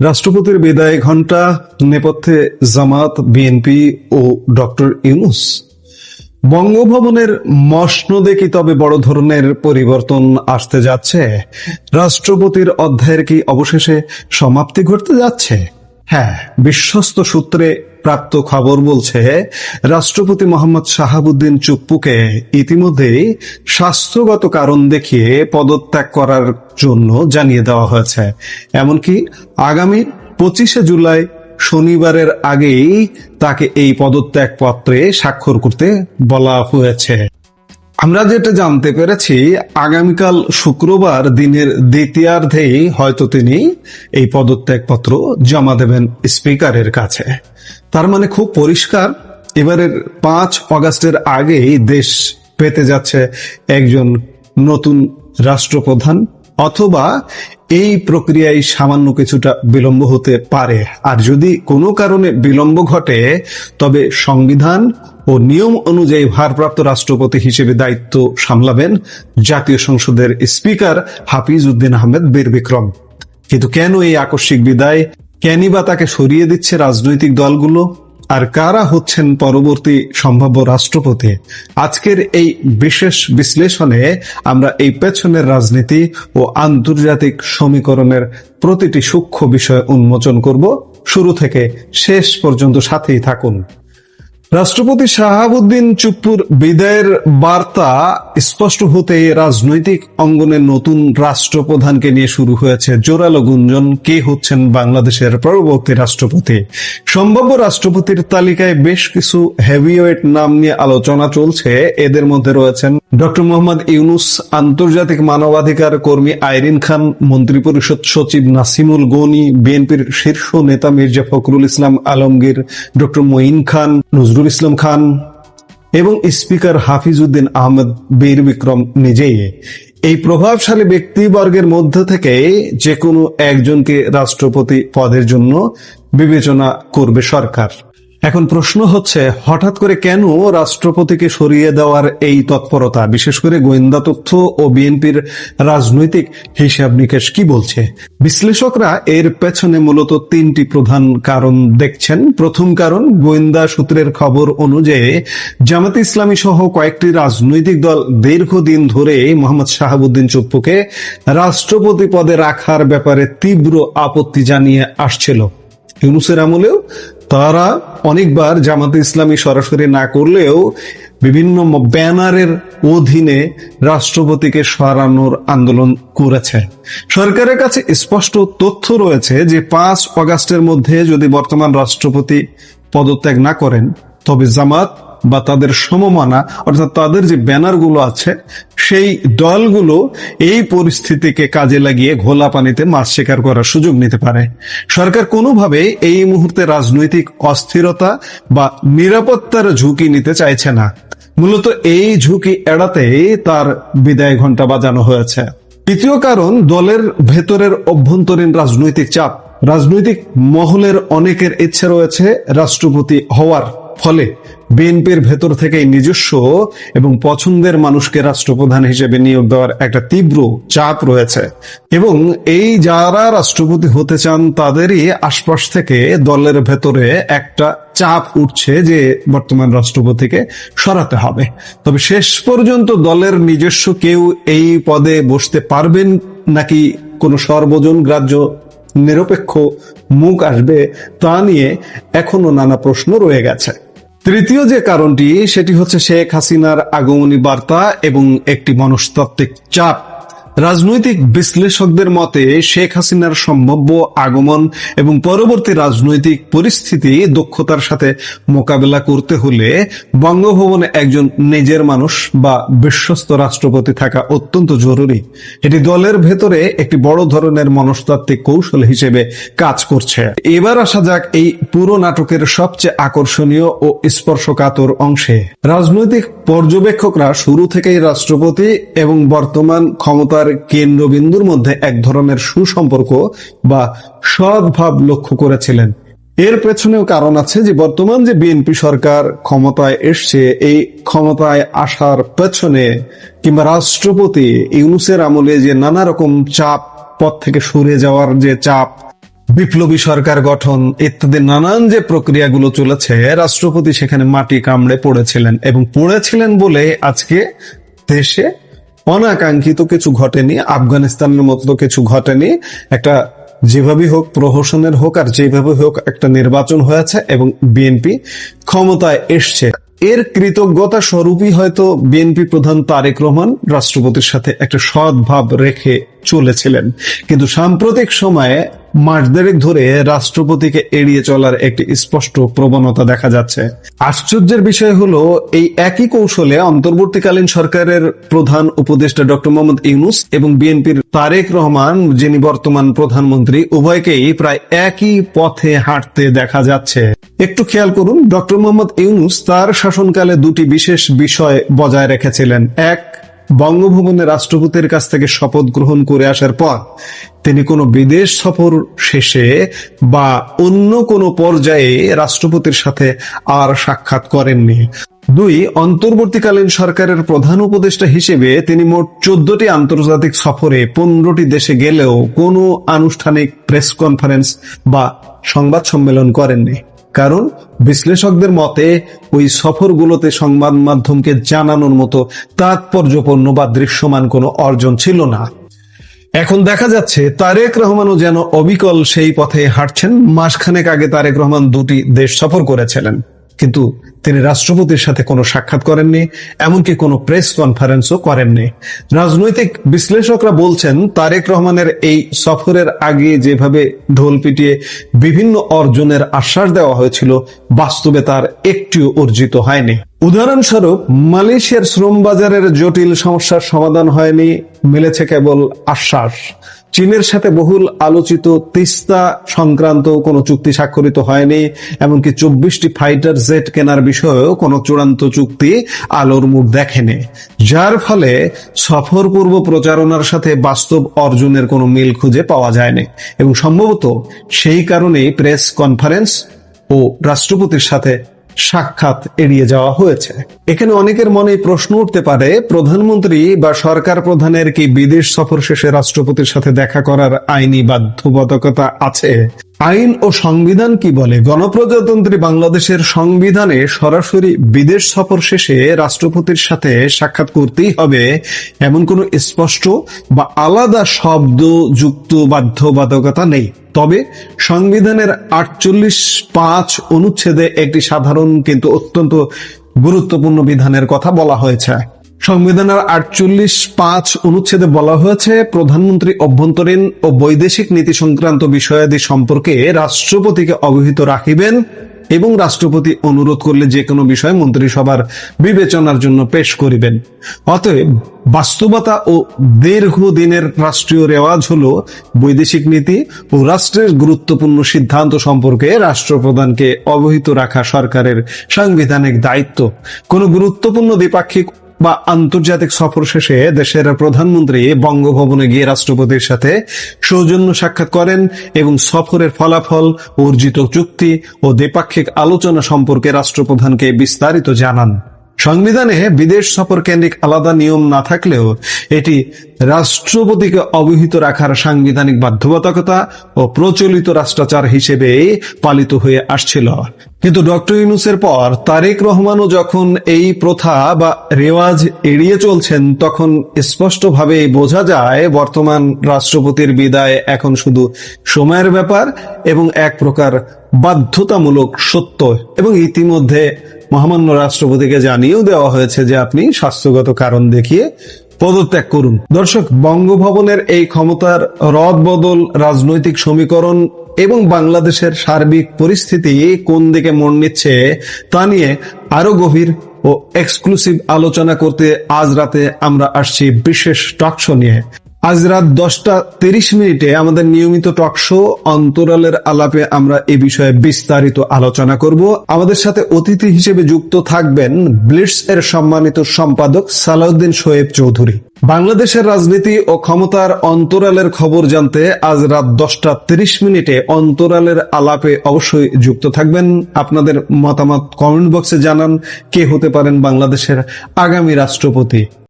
রাষ্ট্রপতির বিদায় ঘণ্টা, নেপথ্যে জামাত, বিএনপি ও ডক্টর ইউনূস। বঙ্গভবনের মসনদে কি তবে বড় ধরনের পরিবর্তন আসতে যাচ্ছে? রাষ্ট্রপতির অধ্যায়ের কি অবশেষে সমাপ্তি ঘটতে যাচ্ছে? হ্যাঁ, বিশ্বস্ত সূত্রে প্রাপ্ত খবর বলছে রাষ্ট্রপতি মোহাম্মদ শাহাবুদ্দিন চুপ্পুকে ইতিমধ্যেই স্বাস্থ্যগত কারণ দেখিয়ে পদত্যাগ করার জন্য জানিয়ে দেওয়া হয়েছে। এমনকি আগামী 25শে জুলাই শনিবারের আগেই তাকে এই পদত্যাগ পত্রে স্বাক্ষর করতে বলা হয়েছে। আমরা যেটা জানতে পেরেছি, আগামীকাল শুক্রবার দিনের দ্বিতীয়ার্ধেই হয়তো তিনি এই পদত্যাগপত্র জমা দেবেন স্পিকারের কাছে। তার মানে খুব পরিষ্কার, এবারের 5 অগাস্টের আগেই দেশ পেতে যাচ্ছে একজন নতুন রাষ্ট্রপ্রধান, অথবা এই প্রক্রিয়ায় সামান্য কিছুটা বিলম্ব হতে পারে। আর যদি কোনো কারণে বিলম্ব ঘটে, তবে সংবিধান ও নিয়ম অনুযায়ী ভারপ্রাপ্ত রাষ্ট্রপতি হিসেবে দায়িত্ব সামলাবেন জাতীয় সংসদের স্পিকার হাফিজ উদ্দিন আহমেদ বীর বিক্রম। কিন্তু কেন এই আকস্মিক বিদায়? কেনই বা তাকে সরিয়ে দিচ্ছে রাজনৈতিক দলগুলো? আর কারা হচ্ছেন পরবর্তী সম্ভাব্য রাষ্ট্রপতি? আজকের এই বিশেষ বিশ্লেষণে আমরা এই পেছনের রাজনীতি ও আন্তর্জাতিক সমীকরণের প্রতিটি সূক্ষ্ম বিষয় উন্মোচন করব। শুরু থেকে শেষ পর্যন্ত সাথেই থাকুন। রাষ্ট্রপতি শাহাবুদ্দিন চুপ্পুর বিদায়ের বার্তা স্পষ্ট হতে রাজনৈতিক অঙ্গনে নতুন রাষ্ট্রপ্রধানকে নিয়ে শুরু হয়েছে জোরালো গুঞ্জন। কে হচ্ছেন বাংলাদেশের পরবর্তী রাষ্ট্রপতি? সম্ভাব্য রাষ্ট্রপতির তালিকায় বেশ কিছু হেভিওয়েট নাম নিয়ে আলোচনা চলছে। এদের মধ্যে রয়েছেন ডক্টর মোহাম্মদ ইউনূস, আন্তর্জাতিক মানবাধিকার কর্মী আইরিন খান, মন্ত্রিপরিষদ সচিব নাসিমুল গনি, বিএনপির শীর্ষ নেতা মির্জা ফখরুল ইসলাম আলমগীর, ডক্টর মঈন খান, নজরুল ইসলাম খান এবং স্পিকার হাফিজ উদ্দিন আহমেদ বীর বিক্রম নিজেই। এই প্রভাবশালী ব্যক্তিবর্গের মধ্য থেকে যে কোনো একজনকে রাষ্ট্রপতি পদের জন্য বিবেচনা করবে সরকার। এখন প্রশ্ন হচ্ছে, হঠাৎ করে কেন রাষ্ট্রপতিকে সরিয়ে দেওয়ার এই তৎপরতা? বিশেষ করে গোয়েন্দা তথ্য ও বিএনপির রাজনৈতিক হিসাব নিকেশ কি বলছে? বিশ্লেষকরা এর পেছনে মূলত 3টি প্রধান কারণ দেখছেন। প্রথম কারণ, গোয়েন্দা সূত্রের খবর অনুযায়ী জামাতে ইসলামী সহ কয়েকটি রাজনৈতিক দল দীর্ঘদিন ধরে মোহাম্মদ শাহাবুদ্দিন চুপ্পুকে রাষ্ট্রপতি পদে রাখার ব্যাপারে তীব্র আপত্তি জানিয়ে আসছিল। ইউনূসের আমলেও তারা অনেকবার জামাতে ইসলামী সরাসরি না করলেও বিভিন্ন ব্যানারের অধীনে রাষ্ট্রপতিকে সরানোর আন্দোলন করেছে। সরকারের কাছে স্পষ্ট তথ্য রয়েছে যে 5 অগাস্টের মধ্যে যদি বর্তমান রাষ্ট্রপতি পদত্যাগ না করেন, তবে জামাত বা তাদের সমমানা অর্থাৎ তাদের যে ব্যানারগুলো আছে, সেই দলগুলো এই পরিস্থিতিকে কাজে লাগিয়ে ঘোলা পানিতে মাছ শিকার করার সুযোগ নিতে পারে। সরকার কোনোভাবে এই মুহূর্তে রাজনৈতিক অস্থিরতা বা নিরাপত্তার ঝুঁকি নিতে চাইছে না। মূলত এই ঝুঁকি এড়াতে তার বিদায় ঘণ্টা বাজানো হয়েছে। দ্বিতীয় কারণ, দলের ভেতরের অভ্যন্তরীণ রাজনৈতিক চাপ। রাজনৈতিক মহলের অনেকের ইচ্ছে রয়েছে রাষ্ট্রপতি হওয়ার, ফলে বিএনপির ভেতর থেকে নিজস্ব এবং পছন্দের মানুষকে রাষ্ট্রপ্রধান হিসেবে নিয়োগ দেওয়ার একটা তীব্র চাপ রয়েছে। এবং এই যারা রাষ্ট্রপতি হতে চান, তাদেরই আশপাশ থেকে দলের ভেতরে একটা চাপ উঠছে যে বর্তমান রাষ্ট্রপতিকে সরাতে হবে। তবে শেষ পর্যন্ত দলের নিজস্ব কেউ এই পদে বসতে পারবেন নাকি কোনো সর্বজন গ্রাহ্য নিরপেক্ষ মুখ আসবে, তা নিয়ে এখনো নানা প্রশ্ন রয়ে গেছে। তৃতীয় যে কারণটি, সেটি হচ্ছে শেখ হাসিনার আগমনী বার্তা এবং একটি মনস্তাত্ত্বিক চাপ। রাজনৈতিক বিশ্লেষকদের মতে শেখ হাসিনার সম্ভাব্য আগমন এবং পরবর্তী রাজনৈতিক পরিস্থিতি দক্ষতার সাথে মোকাবেলা করতে হলে বঙ্গভবনে একজন নিজের মানুষ বা বিশ্বস্ত রাষ্ট্রপতি থাকা অত্যন্ত জরুরি। এটি দলের ভেতরে একটি বড় ধরনের মনস্তাত্ত্বিক কৌশল হিসেবে কাজ করছে। এবার আসা যাক এই পুরো নাটকের সবচেয়ে আকর্ষণীয় ও স্পর্শকাতর অংশে। রাজনৈতিক পর্যবেক্ষকরা শুরু থেকেই রাষ্ট্রপতি এবং বর্তমান ক্ষমতার কেন্দ্রবিন্দুর মধ্যে এক ধরনের সুসম্পর্ক বা সদ্ভাব লক্ষ্য করেছিলেন। এর পেছনেও কারণ আছে যে বর্তমান যে বিএনপি সরকার ক্ষমতায় এসছে, এই ক্ষমতায় আসার পেছনে কিংবা রাষ্ট্রপতি ইউনূসের আমলে যে নানা রকম চাপ, পদ থেকে সরে যাওয়ার যে চাপ, বিপ্লবী সরকার গঠন ইত্যাদি নানান যে প্রক্রিয়াগুলো চলেছে, রাষ্ট্রপতি সেখানে মাটি কামড়ে পড়েছিলেন, এবং পড়েছিলেন বলে আজকে দেশে অনাকাঙ্ক্ষিত কিছু ঘটেনি, আফগানিস্তানের মতো কিছু ঘটেনি। একটা যেভাবে হোক, প্রহসনের হোক আর যেভাবে হোক, একটা নির্বাচন হয়েছে এবং বিএনপি ক্ষমতায় এসছে। এর কৃতজ্ঞতা স্বরূপই হয়তো বিএনপি প্রধান তারেক রহমান রাষ্ট্রপতির সাথে একটা সদ্ভাব রেখে চলেছিলেন। কিন্তু সাম্প্রতিক সময়ে মাস দেড়েক ধরে রাষ্ট্রপতিকে এড়িয়ে চলার একটি স্পষ্ট প্রবণতা দেখা যাচ্ছে। আশ্চর্যের বিষয় হলো, এই একই কৌশলে অন্তর্বর্তীকালীন সরকারের প্রধান উপদেষ্টা ডক্টর মোহাম্মদ ইউনূস এবং বিএনপির তারেক রহমান, যিনি বর্তমান প্রধানমন্ত্রী, উভয়কেই প্রায় একই পথে হাঁটতে দেখা যাচ্ছে। একটু খেয়াল করুন, ডক্টর মোহাম্মদ ইউনূস তার শাসনকালে দুটি বিশেষ বিষয় বজায় রেখেছিলেন। এক, বঙ্গভবনে রাষ্ট্রপতির কাছ থেকে শপথ গ্রহণ করে আসার পর তিনি কোনো বিদেশ সফর শেষে বা অন্য কোনো পর্যায়ে রাষ্ট্রপতির সাথে আর সাক্ষাৎ করেননি। দুই, অন্তর্বর্তীকালীন সরকারের প্রধান উপদেষ্টা হিসেবে তিনি মোট 14টি আন্তর্জাতিক সফরে 15টি দেশে গেলেও কোনো আনুষ্ঠানিক প্রেস কনফারেন্স বা সংবাদ সম্মেলন করেননি। কারণ বিশ্লেষকদের মতে ওই সফরগুলোতে সংবাদ মাধ্যমকে জানানোর মতো তাৎপর্যপূর্ণ বা দৃশ্যমান কোনো অর্জন ছিল না। এখন দেখা যাচ্ছে তারেক রহমানও যেন অবিকল সেই পথে হাঁটছেন। মাসখানেক আগে তারেক রহমান 2টি দেশ সফর করেছিলেন, কিন্তু তিনি রাষ্ট্রপতির সাথে কোনো সাক্ষাৎ করেননি, এমনকি কোনো প্রেস কনফারেন্সও করেননি। রাজনৈতিক বিশ্লেষকরা বলছেন, তারেক রহমানের এই সফরের আগে যেভাবে ঢোল পিটিয়ে বিভিন্ন অর্জনের আশ্বাস দেওয়া হয়েছিল, বাস্তবে তার একটিও অর্জিত হয়নি। উদাহরণস্বরূপ, মালয়েশিয়ার শ্রম বাজারের জটিল সমস্যার সমাধান হয়নি, মিলেছে কেবল আশ্বাস। চীনের সাথে বহুল আলোচিত তিস্তা সংক্রান্ত কোনো চুক্তি স্বাক্ষরিত হয়নি, এমনকি 24টি ফাইটার জেট কেনার বিষয়েও কোনো চূড়ান্ত চুক্তি আলোর মুখ দেখেনি, যার ফলে সফর পূর্ব প্রচারণার সাথে বাস্তব অর্জনের কোনো মিল খুঁজে পাওয়া যায়নি। এবং সম্ভবত সেই কারণেই প্রেস কনফারেন্স ও রাষ্ট্রপতির সাথে সাক্ষাৎ এড়িয়ে যাওয়া হয়েছে। এখানে অনেকের মনে প্রশ্ন উঠতে পারে, প্রধানমন্ত্রী বা সরকার প্রধানের কি বিদেশ সফর শেষে রাষ্ট্রপতির সাথে দেখা করার আইনি বাধ্যবাধকতা আছে? আইন ও সংবিধান কি বলে? গণপ্রজাতন্ত্রী বাংলাদেশের সংবিধানে সরাসরি বিদেশ সফর শেষে রাষ্ট্রপতির সাথে সাক্ষাৎ করতেই হবে এমন কোনো স্পষ্ট বা আলাদা শব্দ যুক্ত বাধ্যবাধকতা নেই। তবে সংবিধানের 48(5) অনুচ্ছেদে একটি সাধারণ কিন্তু অত্যন্ত গুরুত্বপূর্ণ বিধানের কথা বলা হয়েছে। সংবিধানের 48(5) অনুচ্ছেদে বলা হয়েছে, প্রধানমন্ত্রী অভ্যন্তরীণ ও বৈদেশিক নীতি সংক্রান্ত বিষয়াদি সম্পর্কে রাষ্ট্রপতিকে অবহিত রাখিবেন এবং রাষ্ট্রপতি অনুরোধ করলে যে কোনো বিষয় মন্ত্রিসভার বিবেচনার জন্য পেশ করিবেন। অতএব বাস্তবতা ও দীর্ঘদিনের রাষ্ট্রীয় রেওয়াজ হলো বৈদেশিক নীতি ও রাষ্ট্রের গুরুত্বপূর্ণ সিদ্ধান্ত সম্পর্কে রাষ্ট্রপ্রধানকে অবহিত রাখা সরকারের সাংবিধানিক দায়িত্ব। কোনো গুরুত্বপূর্ণ দ্বিপাক্ষিক বা আন্তর্জাতিক সফর শেষে দেশের প্রধানমন্ত্রী বঙ্গভবনে গিয়ে রাষ্ট্রপতির সাথে সৌজন্য সাক্ষাৎ করেন এবং সফরের ফলাফল, অর্জিত চুক্তি ও দ্বিপাক্ষিক আলোচনা সম্পর্কে রাষ্ট্রপ্রধানকে বিস্তারিত জানান। সংবিধানে বিদেশ সফর কেন্দ্রিক আলাদা নিয়ম না থাকলেও এটি রাষ্ট্রপতিকে অবহিত রাখার সাংবিধানিক বাধ্যবাধকতা ও প্রচলিত রাষ্ট্রাচার হিসেবে পালিত হয়ে আসছিল। কিন্তু ডক্টর ইউনূসের পর তারেক রহমানও যখন এই প্রথা বা রেওয়াজ এড়িয়ে চলছেন, তখন স্পষ্টভাবে বোঝা যায় বর্তমান রাষ্ট্রপতির বিদায় এখন শুধু সময়ের ব্যাপার এবং এক প্রকার বাধ্যতামূলক সত্য। এবং ইতিমধ্যে মহামান্য রাষ্ট্রপতিকে জানিয়েও দেওয়া হয়েছে যে আপনি স্বাস্থ্যগত কারণ দেখিয়ে পদত্যাগ করুন। দর্শক, বঙ্গভবনের এই ক্ষমতার রদবদল, রাজনৈতিক সমীকরণ এবং বাংলাদেশের সার্বিক পরিস্থিতি কোন দিকে মোড় নিচ্ছে তা নিয়ে আরো গভীর ও এক্সক্লুসিভ আলোচনা করতে আজ রাতে আমরা আসছি বিশেষ টক শো নিয়ে। আজ রাত 10:30 আমাদের নিয়মিত টক শো অন্তরালের আলাপে আমরা এ বিষয়ে বিস্তারিত আলোচনা করব। আমাদের সাথে অতিথি হিসেবে যুক্ত থাকবেন ব্লিটজ এর সম্মানিত সম্পাদক সালাউদ্দিন শোয়েব চৌধুরী। বাংলাদেশের রাজনীতি ও ক্ষমতার অন্তরালের খবর জানতে আজ রাত 10:30 অন্তরালের আলাপে অবশ্যই যুক্ত থাকবেন। আপনাদের মতামত কমেন্ট বক্সে জানান, কে হতে পারেন বাংলাদেশের আগামী রাষ্ট্রপতি।